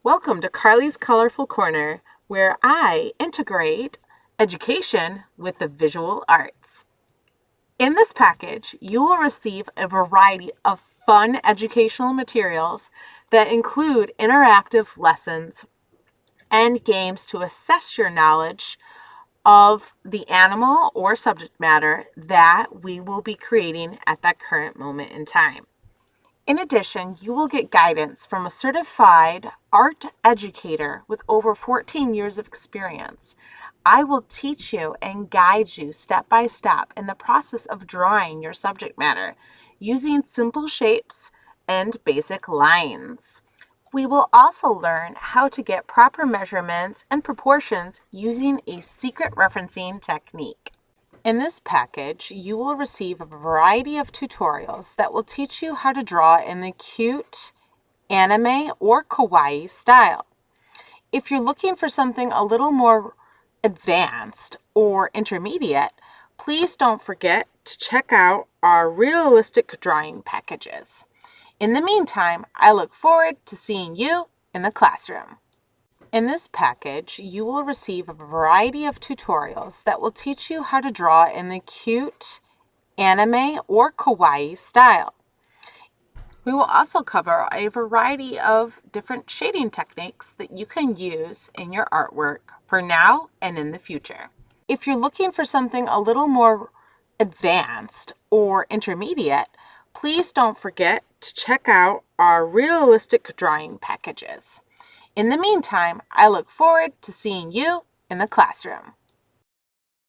Welcome to Carly's Colorful Corner, where I integrate education with the visual arts. In this package, you will receive a variety of fun educational materials that include interactive lessons and games to assess your knowledge of the animal or subject matter that we will be creating at that current moment in time. In addition, you will get guidance from a certified art educator with over 14 years of experience. I will teach you and guide you step by step in the process of drawing your subject matter using simple shapes and basic lines. We will also learn how to get proper measurements and proportions using a secret referencing technique. In this package, you will receive a variety of tutorials that will teach you how to draw in the cute, anime, or kawaii style. If you're looking for something a little more advanced or intermediate, please don't forget to check out our realistic drawing packages. In the meantime, I look forward to seeing you in the classroom. In this package, you will receive a variety of tutorials that will teach you how to draw in the cute, anime, or kawaii style. We will also cover a variety of different shading techniques that you can use in your artwork for now and in the future. If you're looking for something a little more advanced or intermediate, please don't forget to check out our realistic drawing packages. In the meantime, I look forward to seeing you in the classroom.